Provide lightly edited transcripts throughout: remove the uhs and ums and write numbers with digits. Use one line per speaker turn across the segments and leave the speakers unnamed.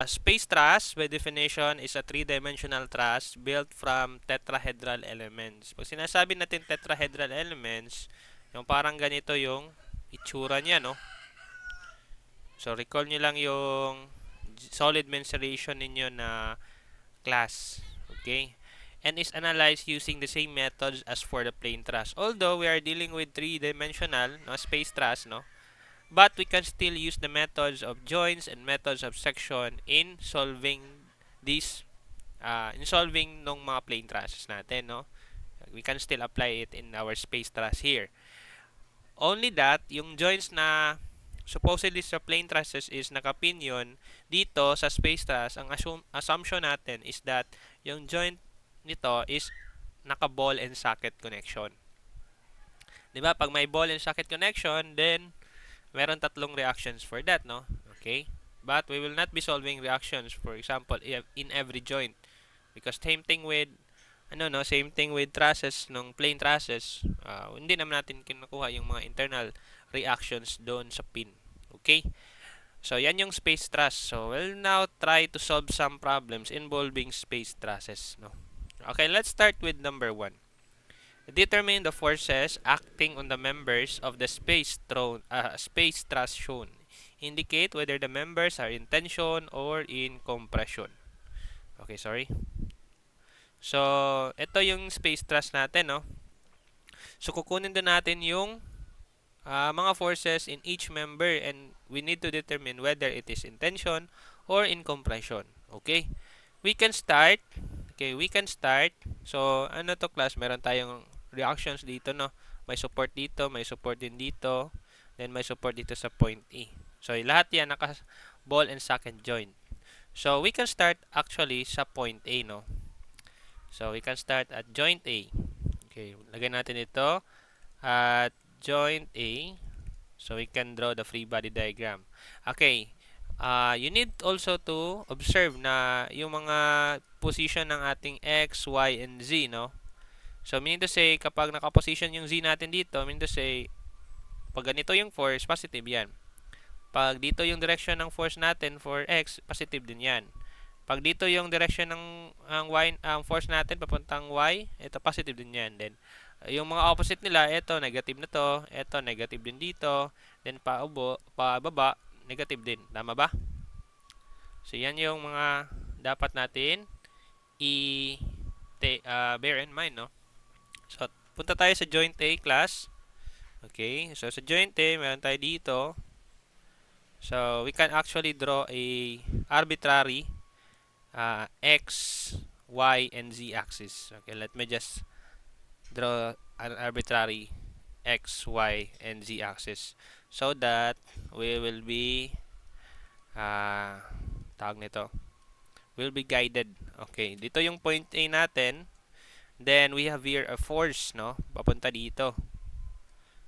A space truss, by definition, is a three-dimensional truss built from tetrahedral elements. Pag sinasabi natin tetrahedral elements, yung parang ganito yung itsura niya, no? So, recall nyo lang yung solid mensuration ninyo na class. Okay? And is analyzed using the same methods as for the plane truss. Although we are dealing with three-dimensional no, space truss, no? But we can still use the methods of joints and methods of section in solving these in solving nung mga plane trusses natin, no? We can still apply it in our space truss here. Only that, yung joints na supposedly sa plane trusses is nakapin yun, dito sa space truss, ang assumption natin is that yung joint nito is naka-ball and socket connection. Diba? Pag may ball and socket connection, then meron tatlong reactions for that, no? Okay? But we will not be solving reactions, for example, in every joint. Because same thing with trusses, nung plane trusses, hindi naman natin kinukuha yung mga internal reactions doon sa pin. Okay? So, yan yung space truss. So, we'll now try to solve some problems involving space trusses, no? Okay, let's start with number 1. Determine the forces acting on the members of the space truss shown. Indicate whether the members are in tension or in compression. Okay, sorry. So, ito yung space truss natin, no? So, kukunin din natin yung mga forces in each member and we need to determine whether it is in tension or in compression. Okay? We can start. So, ano to class? Meron tayong reactions dito, no? May support dito, may support din dito, then may support dito sa point E. So, lahat yan naka-ball and socket joint. So, we can start actually sa point A, no? So, we can start at joint A. Okay, lagay natin ito at joint A. So, we can draw the free body diagram. Okay, you need also to observe na yung mga position ng ating X, Y, and Z, no? So, meaning to say, kapag nakaposition yung Z natin dito, meaning to say, pag ganito yung force, positive yan. Pag dito yung direction ng force natin for X, positive din yan. Pag dito yung direction ng force natin papuntang Y, ito positive din yan. Then, yung mga opposite nila, ito negative na to, ito negative din dito, then pababa, negative din. Tama ba? So, yan yung mga dapat natin bear in mind, no? So, punta tayo sa joint A class. Okay, so sa joint A, meron tayo dito. So, we can actually draw a arbitrary X, Y, and Z axis. Okay, let me just draw an arbitrary X, Y, and Z axis so that we will be tawag nito, will be guided. Okay, dito yung point A natin. Then, we have here a force, no? Papunta dito.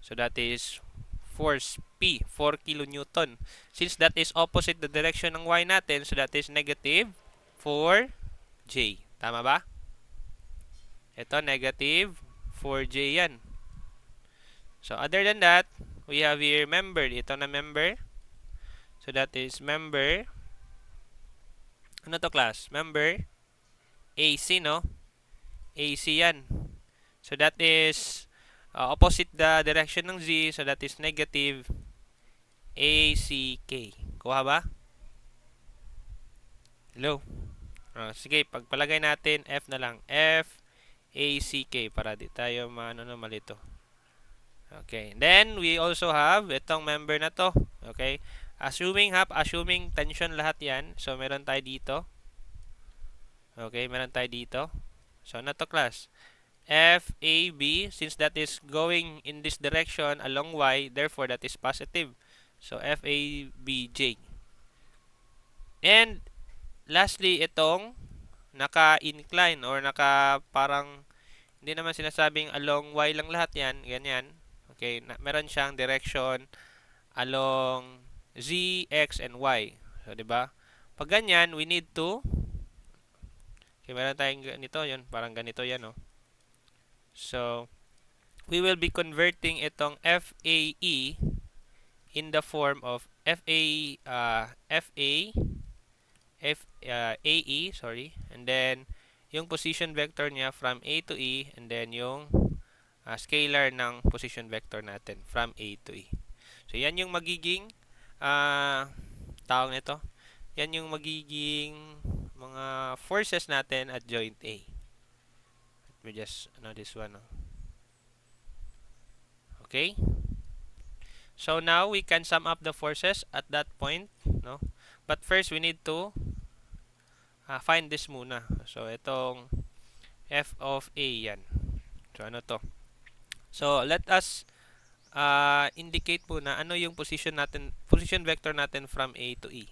So, that is force P, 4 kilonewton. Since that is opposite the direction ng Y natin, so that is negative 4J. Tama ba? Ito, negative 4J yan. So, other than that, we have here member. Ito na member. So, that is member. Ano to class? Member AC, no? AC yan. So, that is opposite the direction ng Z. So, that is negative ACK. Kuha ba? Hello? Sige, pagpalagay natin, F na lang. F, ACK para di tayo malito. Okay. Then, we also have itong member na to. Okay. Assuming tension lahat yan. So, meron tayo dito. Okay, meron tayo dito. So, ano to class? FAB, since that is going in this direction along Y, therefore that is positive. So, FABJ. And, lastly, itong naka-incline or parang, hindi naman sinasabing along Y lang lahat yan, ganyan. Okay, meron siyang direction along Z, X, and Y. So, di ba? Pag ganyan, we need to, okay, meron tayong ganito, yun, parang ganito yan, no? So, we will be converting itong FAE in the form of FA AE, sorry. And then, yung position vector niya from A to E, and then yung scalar ng position vector natin from A to E. So, yan yung magiging tawag nito. Yan yung magiging mga forces natin at joint A. Let me just ano this one. Okay? So now we can sum up the forces at that point, no? But first we need to find this muna. So itong f of A yan. So ano to? So let us indicate muna ano yung position vector natin from A to E.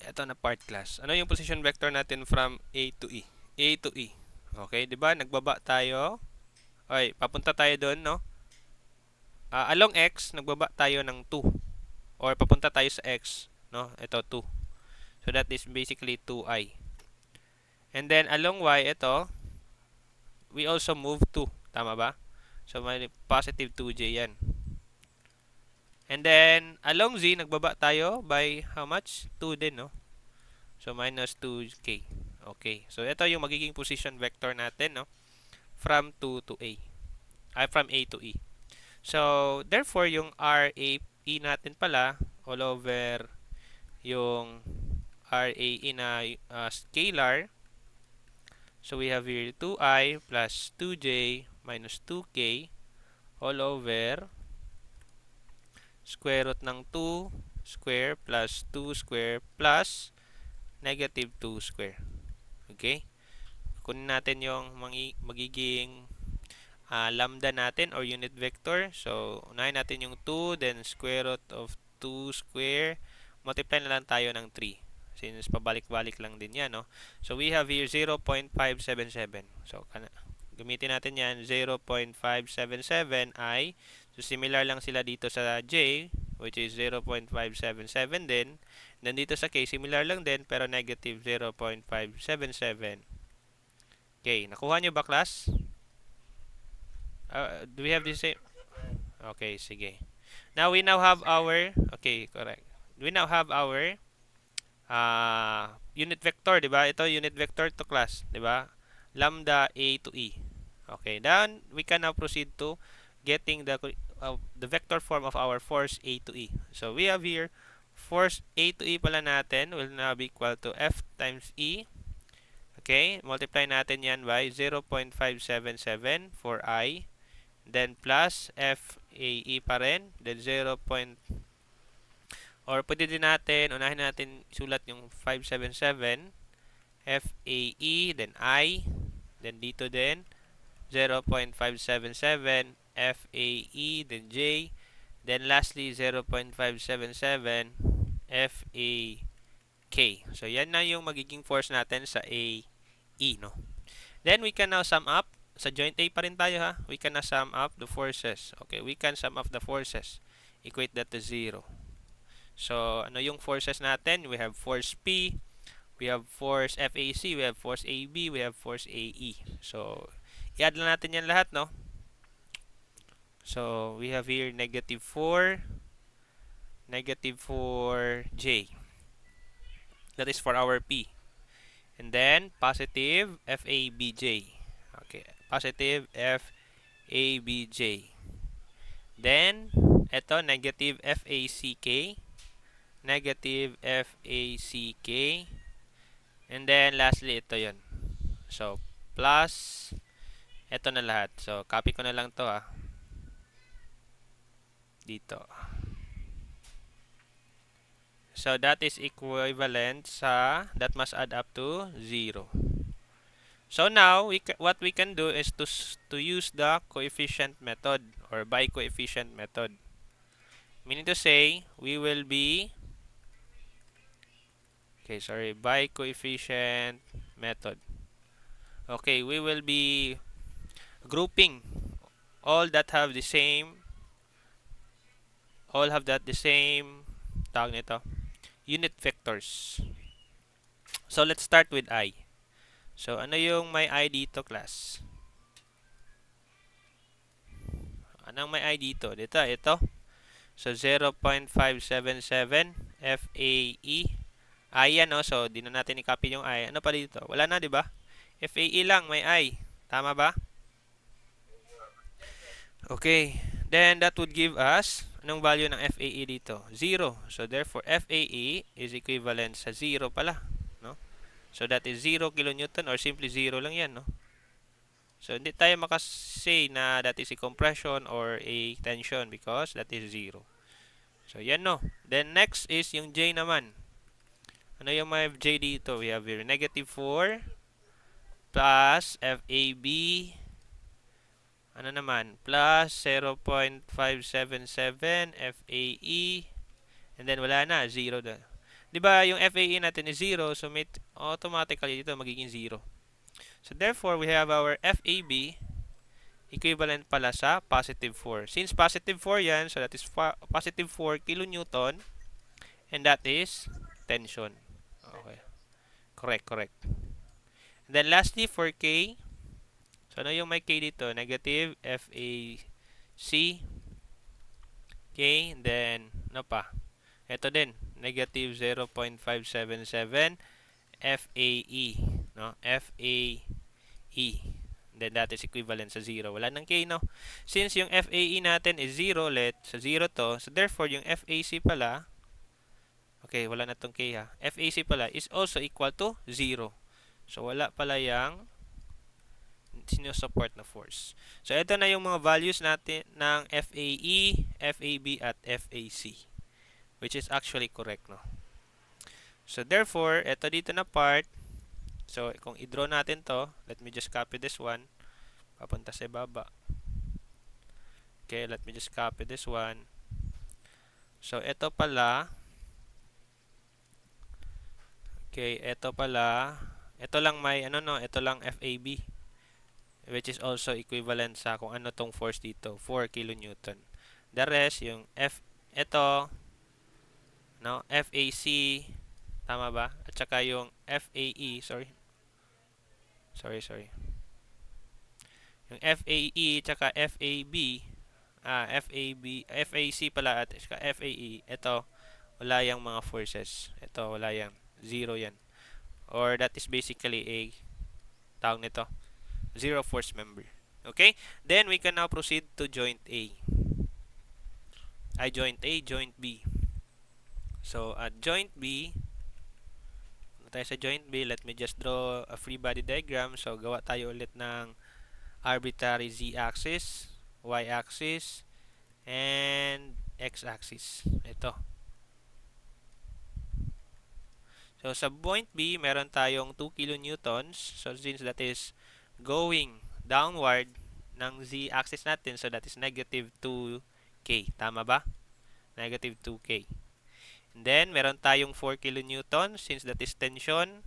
Ito na part class. Ano yung position vector natin from A to E? A to E. Okay, 'di ba? Nagbaba tayo. Okay, papunta tayo doon, no? Along x, nagbaba tayo ng 2 or papunta tayo sa x, no? Ito 2. So that is basically 2i. And then along y, ito, we also move 2. Tama ba? So may positive 2j yan. And then along z, nagbaba tayo by how much? 2 din, no? So minus 2k. Okay. So ito yung magiging position vector natin, no? From 2 to A. From A to E. So therefore yung RAE natin pala all over yung RAE na scalar. So we have here 2i plus 2j minus 2k all over square root ng 2 square plus 2 square plus negative 2 square. Okay? Kunin natin yung magiging lambda natin or unit vector. So, unahin natin yung 2, then square root of 2 square. Multiply na lang tayo ng 3. Since pabalik-balik lang din yan, no? So, we have here 0.577. So, gamitin natin yan. 0.577i. So, similar lang sila dito sa j, which is 0.577 din. Then, dito sa k, similar lang din, pero negative 0.577. Okay, nakuha nyo ba, class? Do we have the same? Okay, sige. Now we now have our, okay, correct. We now have our unit vector, di ba? Ito unit vector to class, di ba? Lambda A to E. Okay, then we can now proceed to getting the vector form of our force A to E. So we have here force A to E pala natin will now be equal to F times E. Okay, multiply natin yan by 0.577 for I. Then plus FAE pa rin. Then 0. Or pwede din natin, unahin natin sulat yung 577. FAE, then I. Then dito din 0.577 FAE, then J. Then lastly 0.577 FAK. So yan na yung magiging force natin sa AE, no? Then we can now sum up. Sa joint A pa rin tayo, ha. We can now sum up the forces. Okay, we can sum up the forces. Equate that to 0. So, ano yung forces natin? We have force P, we have force FAC, we have force AB, we have force AE. So, i-add lang natin yan lahat, no? So, we have here negative 4J. That is for our P. And then, positive FABJ. Okay, positive FABJ. Then, ito, negative FACK. Negative FACK. And then, lastly, ito yon. So, plus, ito na lahat. So, copy ko na lang to, ha. Dito. So, that is equivalent sa, that must add up to 0. So now, what we can do is to use the coefficient method or by coefficient method. Meaning to say, we will be, by coefficient method. Okay, we will be grouping all that have the same, tawag nito, unit vectors. So let's start with I. So, ano yung may I dito, class? Anong may I dito? Ito. So, 0.577 FAE. I yan, no? So, di na natin i-copy yung I. Ano pa dito? Wala na, di ba? FAE lang, may I. Tama ba? Okay. Then, that would give us, anong value ng FAE dito? 0. So, therefore, FAE is equivalent sa 0 pala. No? So, that is 0 kilonewton or simply 0 lang yan, no? So, hindi tayo makasay na that is a compression or a tension because that is 0. So, yan, no? Then, next is yung J naman. Ano yung may J dito? We have here negative 4 plus FAB. Ano naman? Plus 0.577 FAE. And then, wala na. 0 na. Diba, yung FAE natin is 0. So, automatically dito magiging 0. So, therefore, we have our FAB equivalent pala sa positive 4. Since positive 4 yan, so that is positive 4 kilonewton. And that is tension. Okay. Correct, correct. And then lastly, for K, so ano yung may K dito? Negative FAC K. Then, ano pa? Ito din, negative 0.577 FAE. No? FAE. Then, that is equivalent sa 0. Wala ng K, no? Since yung FAE natin is 0 ulit, sa 0 to, so therefore, yung FAC pala, okay, wala na tong K ha. FAC pala is also equal to 0. So, wala pala yung sinusupport na force. So, ito na yung mga values natin ng FAE, FAB, at FAC. Which is actually correct, no? So, therefore, ito dito na part. So, kung i-draw natin to, let me just copy this one. Papunta sa baba. Okay, let me just copy this one. So, ito pala. Okay, ito pala. Ito lang may, ano no, ito lang FAB. Which is also equivalent sa kung ano tong force dito, 4 kilonewton. The rest, yung ito, no, FAC, tama ba? At saka yung FAE, sorry. Yung FAE tsaka FAB, FAC pala at saka FAE, ito, wala yung mga forces. Ito, wala yang. Zero yan. Or that is basically a, tawag nito, zero force member. Okay? Then, we can now proceed to joint A. Joint A, joint B. So, at joint B, tayo sa joint B, let me just draw a free body diagram. So, gawa tayo ulit ng arbitrary z-axis, y-axis, and x-axis. Ito. So, sa point B, meron tayong 2 kilonewtons. So, since that is going downward ng z-axis natin, so that is negative 2k. Tama ba? Negative 2k. And then, meron tayong 4 kilonewtons since that is tension.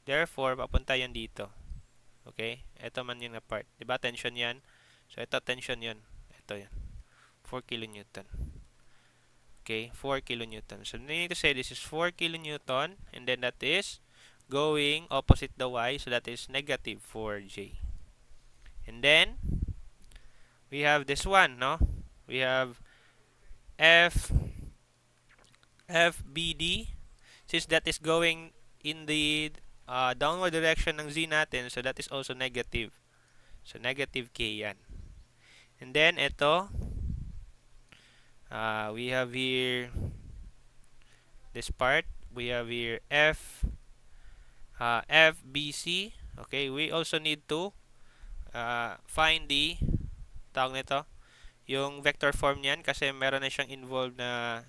Therefore, papunta yan dito. Okay? Ito man yung na part. Diba? Tension yan. So, ito tension yan. Ito yan. 4 kilonewton. Okay? 4 kilonewton. So, we need to say this is 4 kilonewton. And then, that is going opposite the y. So, that is negative 4j. And then, we have this one, no? We have FBD. Since that is going in the downward direction ng z natin, so that is also negative. So, negative k yan. And then, ito, we have here this part. We have here FBC. Okay, we also need to find the, tawag nito, yung vector form niyan kasi meron na siyang involved na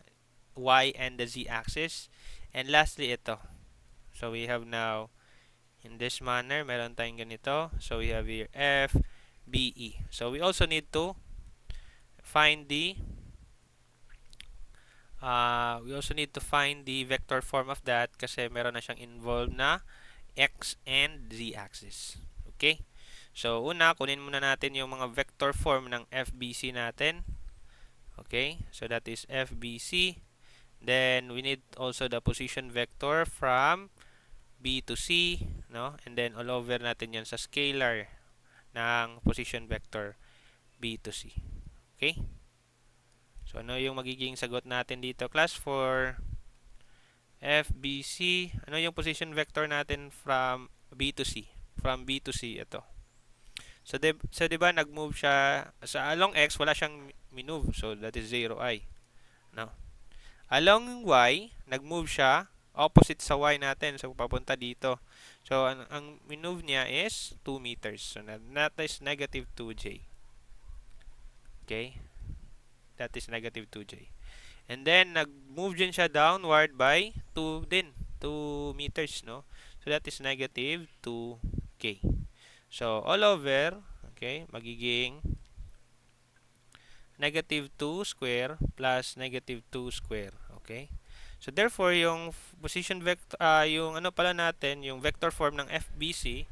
y and the z-axis. And lastly, ito. So, we have now, in this manner, meron tayong ganito. So, we have here FBE. So, we also need to find the vector form of that kasi meron na siyang involved na x and z-axis. Okay? So, una, kunin muna natin yung mga vector form ng FBC natin. Okay? So, that is FBC. Then, we need also the position vector from B to C, no? And then, all over natin yan sa scalar ng position vector B to C. Okay? So, ano yung magiging sagot natin dito, class, for FBC, ano yung position vector natin from B to C? From B to C, ito. So 'di ba nag-move siya sa along X, wala siyang minove. So that is 0i, no? Along Y, nag-move siya opposite sa Y natin. So papunta dito. So ang minove niya is 2 meters. So that is negative 2j. Okay? That is negative 2j. And then nag-move din siya downward by 2 din, 2 meters, no? So that is negative 2k. So all over, okay, magiging negative 2 square plus negative 2 square. Okay? So therefore, yung position vector, yung ano pala natin, yung vector form ng FBC,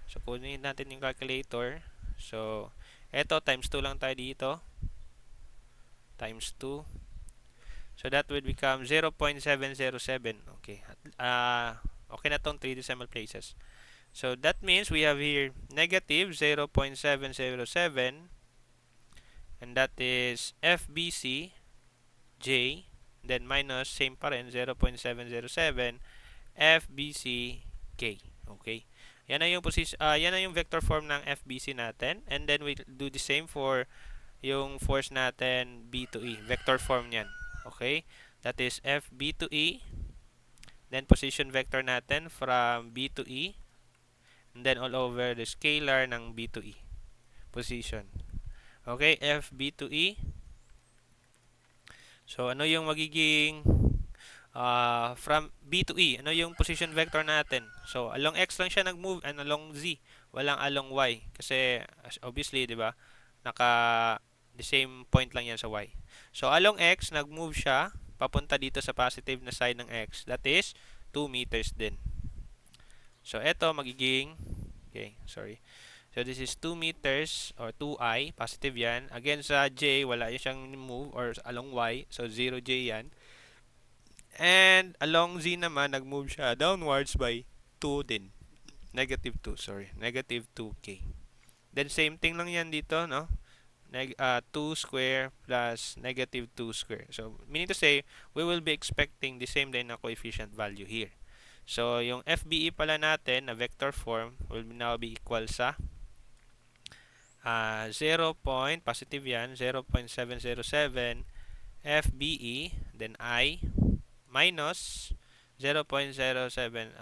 so kunin natin yung calculator. So, eto times 2 lang tayo dito. Times 2. So that would become 0.707. Okay. Okay na tong 3 decimal places. So that means we have here negative 0.707, and that is FBC J, then minus same pa rin 0.707 FBC K. Okay? Yan na yung vector form ng FBC natin, and then we do the same for yung force natin B to E. Vector form niyan. Okay? That is FB to E, then position vector natin from B to E, and then all over the scalar ng B to E position. Okay? FB to E. So ano yung magiging from B to E, ano yung position vector natin? So, along X lang siya nag-move and along Z. Walang along Y. Kasi, obviously, di ba, naka the same point lang yan sa Y. So, along X, nag-move siya papunta dito sa positive na side ng X. That is 2 meters din. So, ito magiging, okay, sorry. So, this is 2 meters or 2i, positive yan. Again, sa J, wala siyang move or along Y. So, 0J yan. And along Z naman, nag-move siya downwards by 2 din. Negative 2, sorry. Negative 2k. Then same thing lang yan dito, no? 2 square plus negative 2 square. So, meaning to say, we will be expecting the same din na coefficient value here. So, yung FBE pala natin na vector form will now be equal sa 0. Positive yan, 0.707 FBE, then I minus 0.707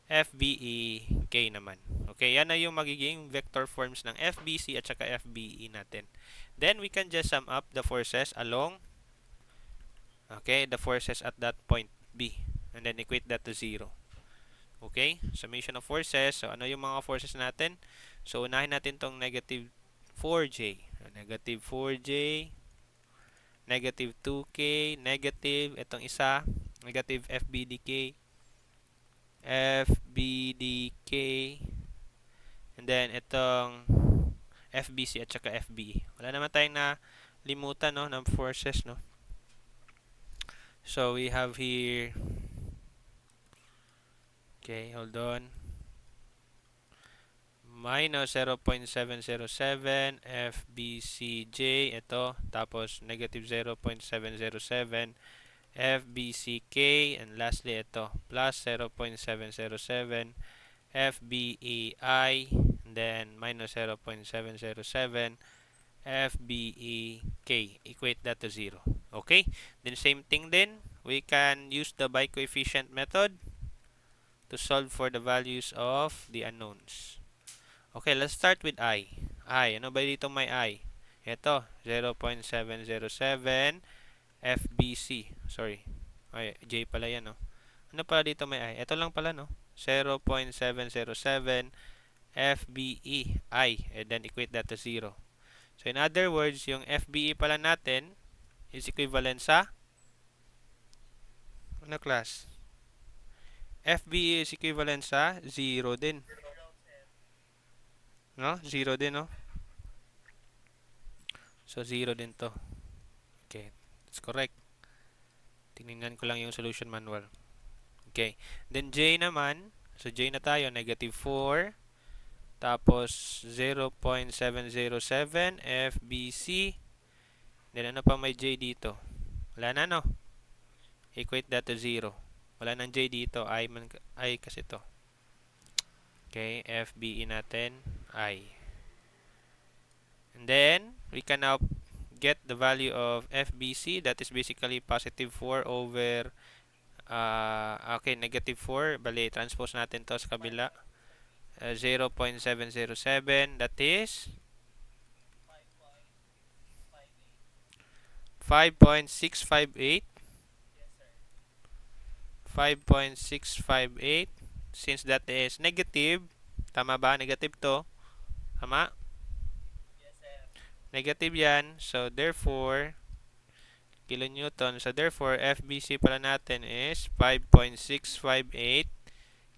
FBEK naman. Okay, yan na yung magiging vector forms ng FBC at saka FBE natin. Then we can just sum up the forces along, okay, the forces at that point B, and then equate that to 0. Okay, summation of forces. So ano yung mga forces natin? So unahin natin tong negative 4J. Negative 4J, negative 2k, negative, itong isa, negative FBDK, and then itong FBC at saka FBE. Wala naman tayong na limutan, no, ng forces, no. So we have here, okay, hold on, minus 0.707 FBCJ, ito, tapos negative 0.707 FBCK, and lastly ito, plus 0.707 FBEI, and then minus 0.707 FBEK. Equate that to 0. Okay? Then same thing din, we can use the bi-coefficient method to solve for the values of the unknowns. Okay, let's start with I. Ano ba dito may I? Ito, 0.707 FBC. Sorry. Ay, J pala yan, no? Ano pala dito may I? Ito lang pala, no? 0.707 FBE I. And then equate that to 0. So, in other words, yung FBE pala natin is equivalent sa ano class? FBE is equivalent sa 0 din. No? 0 din, no? So, 0 din to. Okay. That's correct. Tingnan ko lang yung solution manual. Okay. Then, J naman. So, J na tayo. Negative 4. Tapos, 0.707 FBC. Then, ano pa may J dito? Wala na, no? Equate that to 0. Wala nang J dito. I kasi to. Okay, FBE natin, I. And then, we can now get the value of FBC. That is basically positive 4 over, okay, negative 4. Bali, transpose natin to sa kabila. 0.707. That is 5.658. 5.658. Since that is negative, tama ba? Negative to. Tama? Negative yan. So, therefore, kilonewton. So, therefore, FBC pala natin is 5.658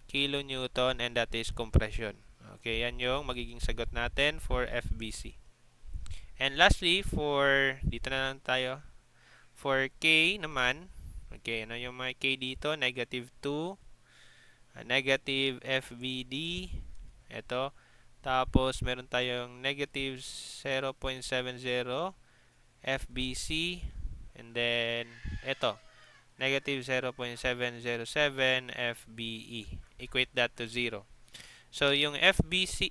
kilonewton and that is compression. Okay, yan yung magiging sagot natin for FBC. And lastly, dito na lang tayo. For K naman, okay, ano yung may K dito? Negative 2, negative FBD, ito. Tapos, meron tayong negative 0.70 FBC, and then, ito, negative 0.707 FBE. Equate that to 0. So, yung FBE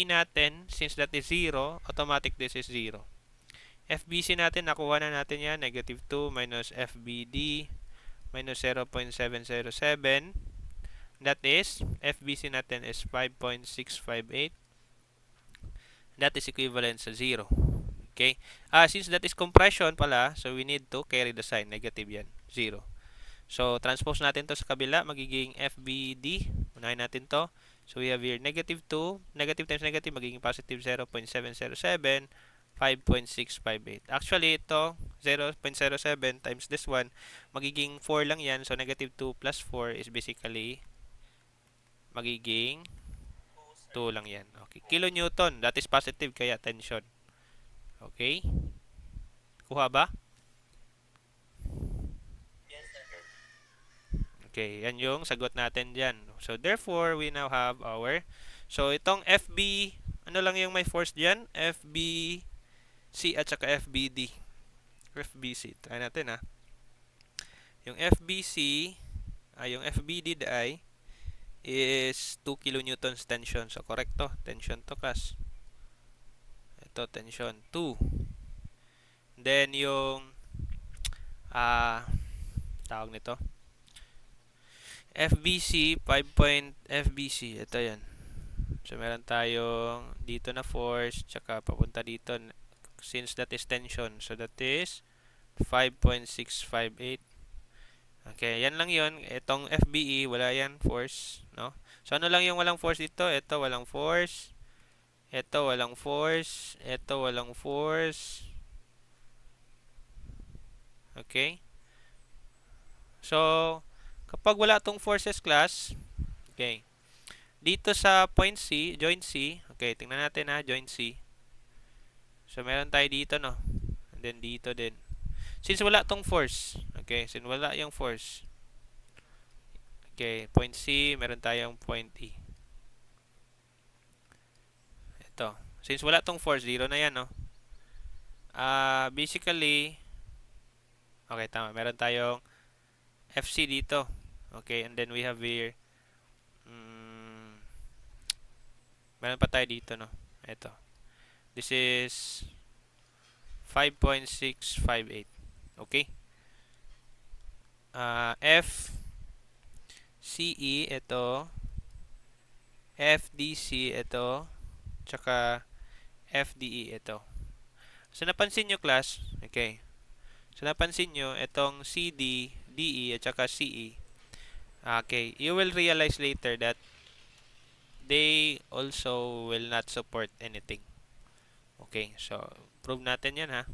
natin, since that is 0, automatic this is 0. FBC natin, nakuha na natin yan, negative 2 minus FBD minus 0.707. That is, FBC natin is 5.658. That is equivalent sa 0. Okay? Since that is compression pala, so we need to carry the sign. Negative yan. 0. So, transpose natin to sa kabila. Magiging FBD. Unahin natin to. So, we have here negative 2. Negative times negative, magiging positive 0.707. 5.658. Actually, ito, 0.07 times this one, magiging 4 lang yan. So, negative 2 plus 4 is basically magiging 2 lang yan. Okay. Kilonewton. That is positive, kaya tension. Okay? Kuha ba? Okay, yan yung sagot natin dyan. So, therefore, we now have our... So, itong FB, ano lang yung may force dyan? FBC at saka FBD. FBC. Try natin, ha. Yung FBC, yung FBD ay is 2 kilonewtons tension. So, correct to. Tension to, class. Ito, tension 2. Then, yung tawag nito, FBC, 5 point FBC. Ito yan. So, meron tayong dito na force, tsaka papunta dito since that is tension. So, that is 5.658. Okay, yan lang yon. Itong FBE, wala yan force, no? So, ano lang yung walang force dito? Ito, walang force. Ito, walang force. Ito, walang force. Okay? So, kapag wala tong forces class, okay, dito sa point C, joint C, okay, tingnan natin ha, joint C. So, meron tayo dito, no? And then, dito din. Since wala tong force, okay, since wala yung force, okay, point C, meron tayong point E. Ito. Since wala tong force, 0 na yan, no? Basically, okay, tama. Meron tayong FC dito. Okay, and then we have here, meron pa tayo dito, no? Ito. This is 5.658. Okay? FCE, ito. FDC, ito. Tsaka FDE, ito. So, napansin nyo, class, okay. So, napansin nyo, itong CD, DE, at saka CE. Okay, you will realize later that they also will not support anything. Okay, so, prove natin yan, ha.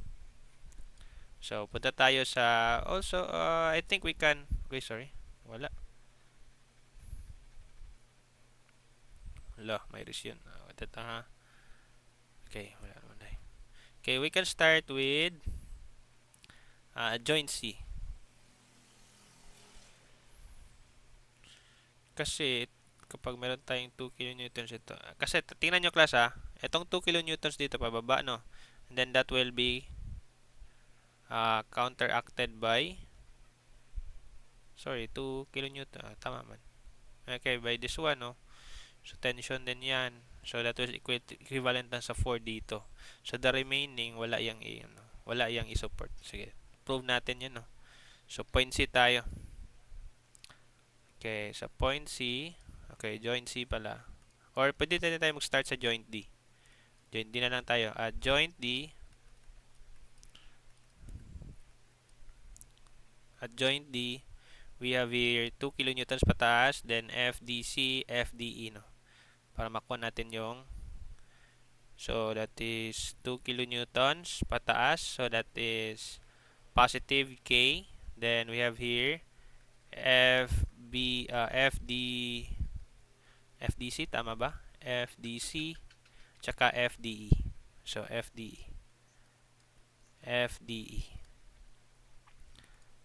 So, punta tayo sa, also, I think we can, okay, sorry, wala. Wala, mayroon yun. Ito, ha. Okay, wala naman tayo. Okay, we can start with joint C. Kasi, kapag meron tayong 2 kilonewtons ito, kasi tingnan nyo class ha, itong 2 kilonewtons dito pababa, no? And then that will be counteracted by Sorry, 2 kilonewton. Tama man. Okay, by this one, no? So, tension din yan. So, that was equivalent na sa 4 dito. So, the remaining, wala yang ano, wala yang i-support. Sige, prove natin yan, no? So, point C tayo. Okay, sa point C, okay, joint C pala. Or, pwede tayo mag-start sa joint D. Joint D na lang tayo. At joint D, we have here 2 kilonewtons pataas, then FDC, FDE, no? Para makuha natin yung, so that is 2 kilonewtons pataas, so that is positive K. Then we have here FDC, tama ba? FDC, tsaka FDE. So, FDE.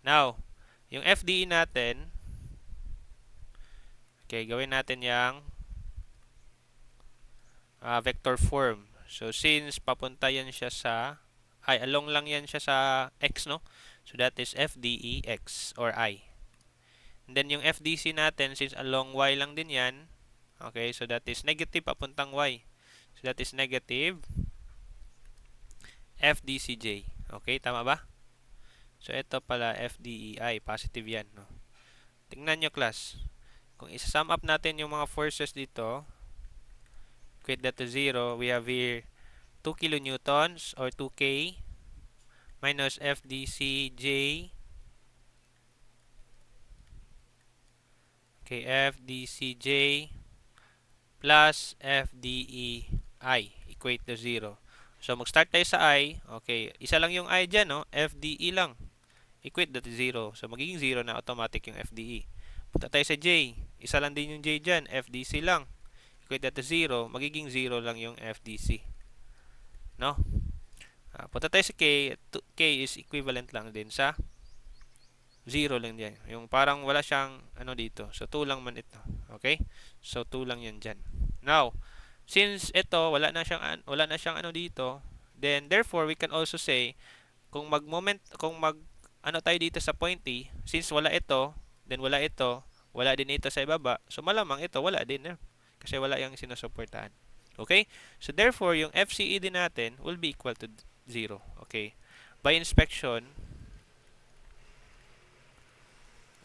Now, yung FDE natin, okay, gawin natin yung vector form. So, since papunta yan siya sa, along lang yan siya sa X, no? So, that is FDE X or I. And then, yung FDC natin, since along Y lang din yan, okay, so that is negative papuntang Y. So, that is negative FDCJ. Okay, tama ba? So, ito pala FDEI. Positive yan, no? Tingnan nyo, class. Kung isa-sum up natin yung mga forces dito, equate that to 0, we have here 2 kilonewtons or 2K minus FDCJ. Okay, FDCJ plus FDEI equate to 0. So, mag-start tayo sa I. Okay, isa lang yung I dyan, no? FDE lang. Equate that to 0. So, magiging 0 na automatic yung FDE. Punta tayo sa J. Isa lang din yung J dyan. FDC lang. Equate that to 0. Magiging 0 lang yung FDC. No? Punta tayo sa K. K is equivalent lang din sa 0 lang dyan. Yung parang wala siyang ano dito. So, 2 lang man ito. Okay? So, 2 lang yan dyan. Now, since ito, wala na siyang ano dito, then, therefore, we can also say, kung ano tayo dito sa point E, since wala ito, then wala ito, wala din ito sa ibaba, so malamang ito, wala din. Kasi wala yung sinusuportahan. Okay? So, therefore, yung FCE din natin will be equal to 0. Okay? By inspection,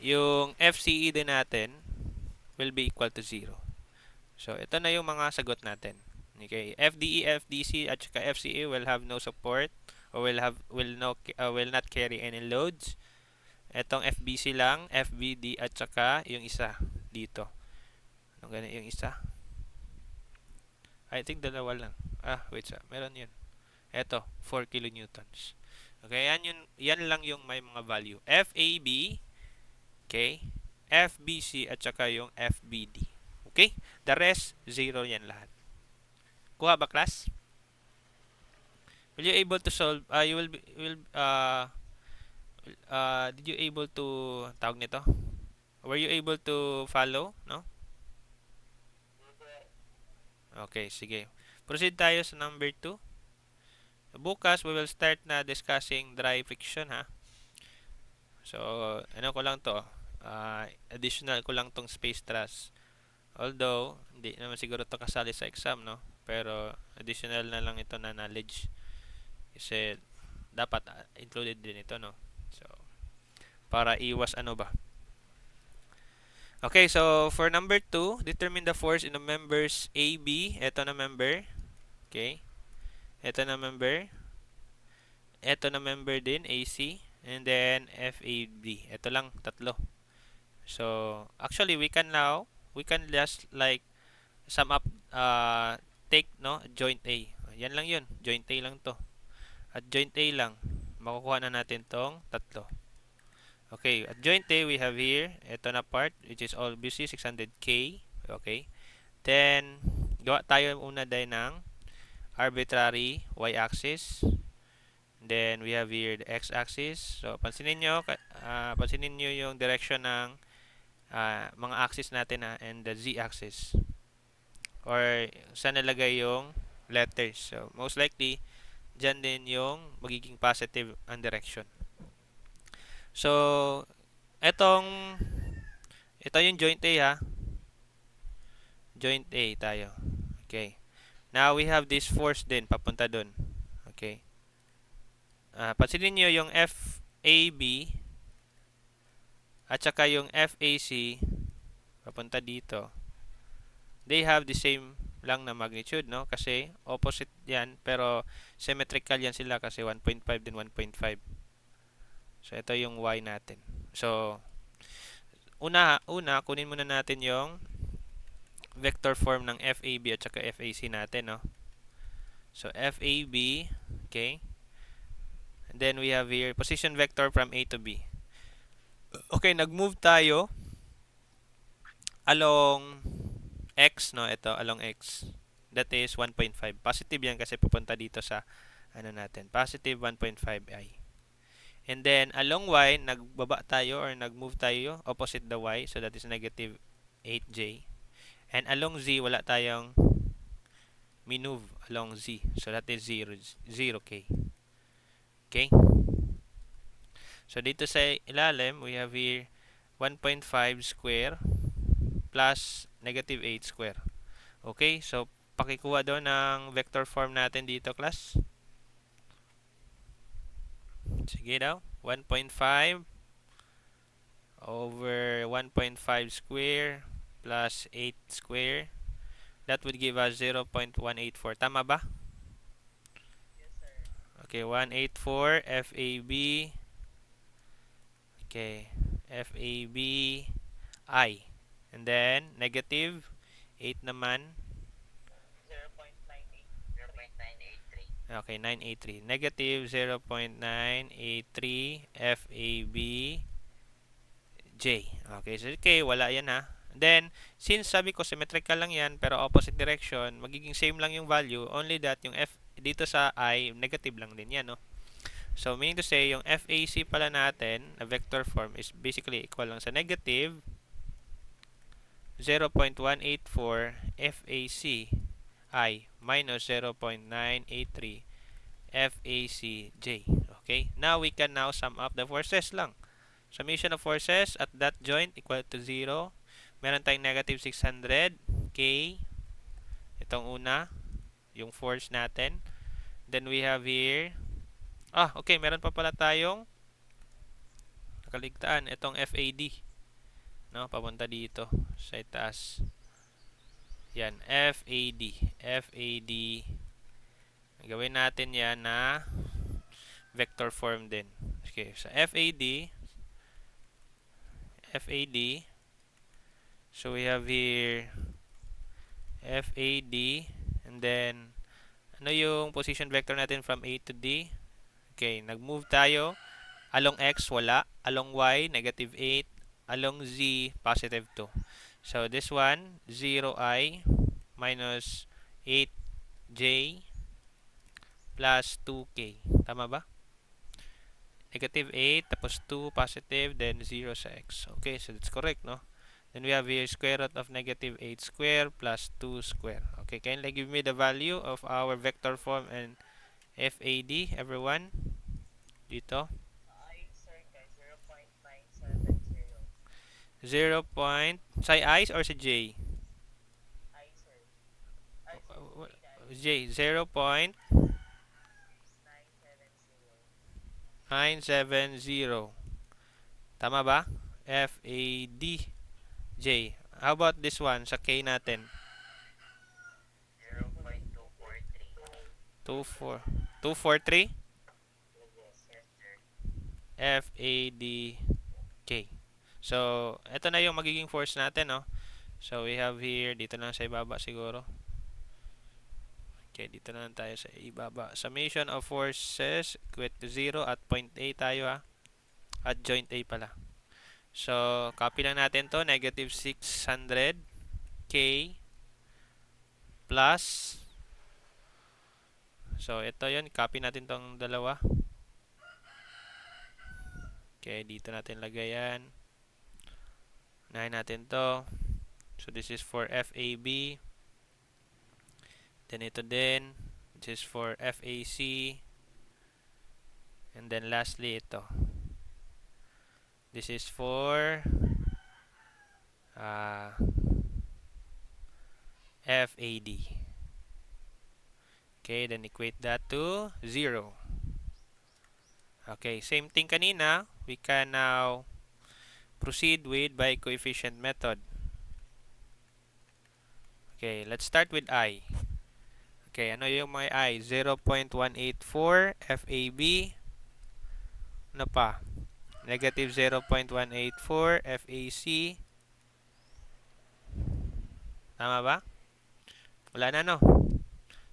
yung FCE din natin will be equal to 0. So, ito na yung mga sagot natin. Okay, FDE, FDC at saka FCE will have no support or will not carry any loads. Etong FBC lang, FBD at saka yung isa dito. Ano ganun yung isa? I think dalawa lang. Wait sa. Meron 'yun. Ito, 4 kilonewtons. Okay, yan lang yung may mga value. FAB, okay? FBC at saka yung FBD. Okay? The rest 0 yan lahat. Kuha ba, class? Will you able to solve did you able to tawag nito? Were you able to follow, no? Okay, sige. Proceed tayo sa number 2. Bukas we will start na discussing dry friction, ha. So, ano ko lang to, additional ko lang tong space truss. Although, hindi naman siguro to kasali sa exam, no? Pero, additional na lang ito na knowledge. Kasi, dapat included din ito, no? So, para iwas ano ba. Okay, so, for number 2, determine the force in the members AB. Ito na member. Okay. Ito na member. Ito na member din, AC. And then, FAB. Ito lang, tatlo. So, actually, we can just like sum up, take, no, joint A. Yan lang yun. Joint A lang to. At joint A lang, makukuha na natin tong tatlo. Okay, at joint A, we have here, ito na part, which is obviously 600K. Okay. Then, gawa tayo una din ng arbitrary y-axis. Then, we have here the x-axis. So, pansinin nyo yung direction ng mga axis natin, and the z-axis. Or, saan nalagay yung letters. So, most likely, dyan din yung magiging positive ang direction. So, Etong, ito yung joint A ha. Joint A tayo. Okay. Now, we have this force din, papunta dun. Okay. Pansinin nyo yung FAB at saka yung FAC, papunta dito. They have the same lang na magnitude, no? Kasi opposite yan, pero symmetrical yan sila kasi 1.5 din 1.5. So, ito yung Y natin. So, una, kunin muna natin yung vector form ng FAB at saka FAC natin, no? So, FAB, okay? And then, we have here, position vector from A to B. Okay, nag-move tayo along X, no? Ito, along X. That is 1.5. Positive yan kasi pupunta dito sa, ano natin, positive 1.5i. And then, along Y, nagbaba tayo or nag-move tayo opposite the Y. So, that is negative 8j. And along Z, wala tayong minove along Z. So, that is 0k. Okay? So, dito sa ilalim, we have here 1.5 square plus negative 8 square. Okay? So, pakikuha doon ng vector form natin dito, class. Sige daw. 1.5 over 1.5 square plus 8 square. That would give us 0.184. Tama ba? Okay, 184 FAB. Okay, FAB I. And then, negative 8 naman. Okay, 983. Negative 0.983 FAB J. Okay, so okay, wala yan ha. Then, since sabi ko symmetrical lang yan, pero opposite direction, magiging same lang yung value, only that yung F dito sa I, negative lang din yan, no? So, meaning to say, yung FAC pala natin, na vector form, is basically equal lang sa negative 0.184 FAC I minus 0.983 FACJ. Okay? Now, we can now sum up the forces lang. Summation of forces at that joint equal to 0. Meron tayong negative 600 K. Itong una, yung force natin. Then we have here, okay, meron pa pala tayong nakaligtaan. Itong FAD. No, papunta dito sa itaas. Yan, FAD. FAD. Gawin natin yan na vector form din. Okay, sa FAD, so we have here FAD, and then ano yung position vector natin from A to D? Okay, nag-move tayo. Along X, wala. Along Y, negative 8. Along Z, positive 2. So, this one, 0i minus 8j plus 2k. Tama ba? Negative 8, tapos 2, positive, then 0 sa X. Okay, so that's correct, no? Then we have here square root of negative 8 square plus 2 square. Okay, kindly give me the value of our vector form and FAD, everyone. Dito. 0. Sa I or sa J? J, 0.970. Tama ba? FAD J. How about this one sa K natin? 243 FAD K. So, ito na yung magiging force natin, no? So, we have here, dito na sa ibaba siguro. Okay, dito na lang tayo sa ibaba. Summation of forces equal to 0 at point A tayo, ha? At joint A pala. So, copy lang natin to, negative 600 K plus, so, ito yun, copy natin tong dalawa. Okay, dito natin lagay yan. Unahin natin to. So, this is for FAB. Then, ito din. This is for FAC. And then, lastly, ito. This is for uh, FAD. Okay, then equate that to 0. Okay, same thing kanina. We can now proceed with by coefficient method. Okay, let's start with I. Okay, ano yung may I? 0.184 FAB. Ano pa? Negative 0.184 FAC. Tama ba? Wala na, no?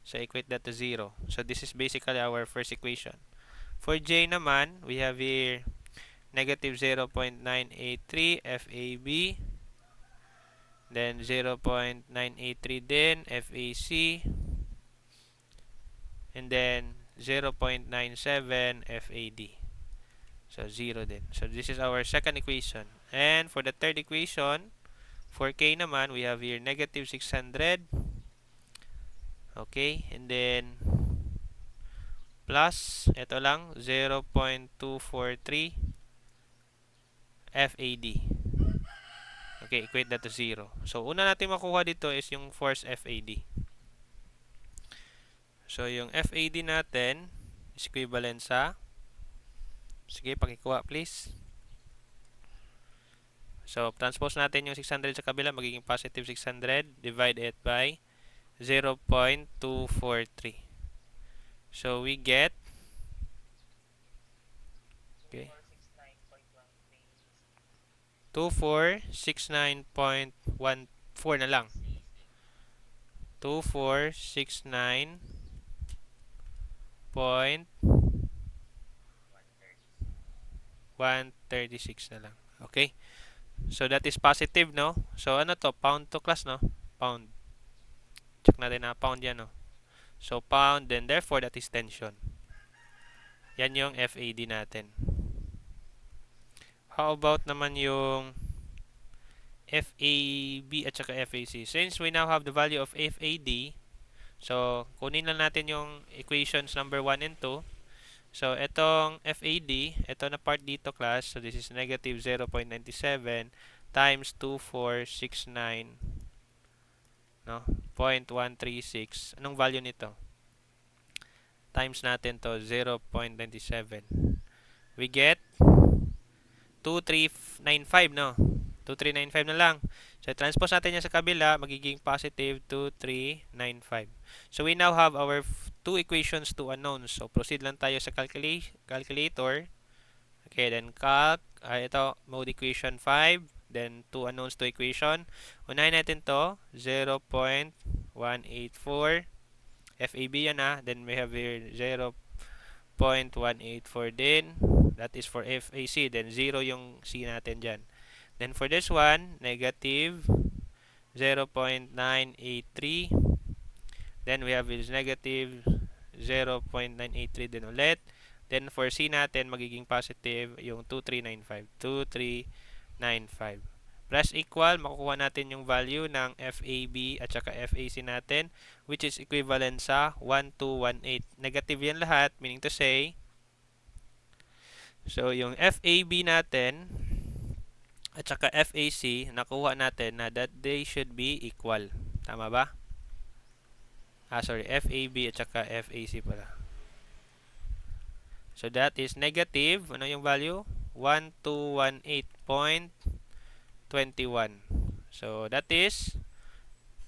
So, equate that to 0. So, this is basically our first equation. For J naman, we have here negative 0.983 FAB. Then, 0.983 din FAC. And then, 0.97 FAD. So, 0 din. So, this is our second equation. And for the third equation, for K naman, we have here negative 600. Okay. And then, plus, ito lang, 0.243 FAD. Okay, equate that to 0. So, una natin makuha dito is yung force FAD. So, yung FAD natin is equivalent sa, sige, pakikuha please. So, transpose natin yung 600 sa kabila, magiging positive 600. Divide it by 0.243. So, we get, okay, 2469.14 na lang. 2469.136 na lang. Okay? So, that is positive, no? So, ano to? Pound to class, no? Pound. Check natin na pound yan, no? So, pound, then therefore, that is tension. Yan yung FAD natin. How about naman yung FAB at saka FAC? Since we now have the value of FAD, so, kunin lang natin yung equations number 1 and 2. So, itong FAD, ito na part dito class. So, this is negative 0.97 times 2469, no? 0.136. Anong value nito? Times natin to 0.97. We get 2395, no? 2395 na lang. So, transpose natin yan sa kabila, magiging positive 2395. So, we now have our two equations, two unknowns. So, proceed lang tayo sa calculator. Okay, then calc, ito, mode equation 5. Then, two unknowns, two equation. Unahin natin to, 0.184. FAB yan Then, we have here 0.184 din. That is for FAC. Then, 0 yung C natin dyan. Then, for this one, negative 0.983. Then, we have is negative 0.983 din ulit. Then, for C natin, magiging positive yung 2395. 2395. Plus equal, makukuha natin yung value ng FAB at saka FAC natin, which is equivalent sa 1218. Negative yan lahat, meaning to say, so yung FAB natin at saka FAC, nakuha natin na that they should be equal. Tama ba? Sorry, FAB at saka FAC pala. So that is negative, ano yung value? 1218.21. So that is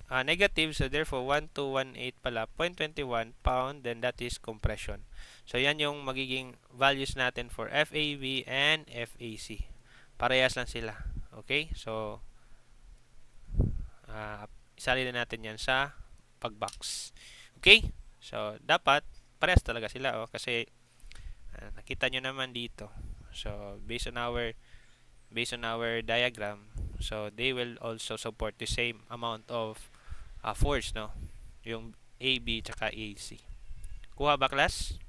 negative, so therefore 1218 pala, 0.21 pound, then that is compression. So yan yung magiging values natin for FAB and FAC. Parehas lang sila. Okay? So isali na natin yan sa pagbox. Okay? So dapat parehas talaga sila kasi nakita nyo naman dito. So based on our diagram, so they will also support the same amount of force, no? Yung AB tsaka AC. Kuha ba, class?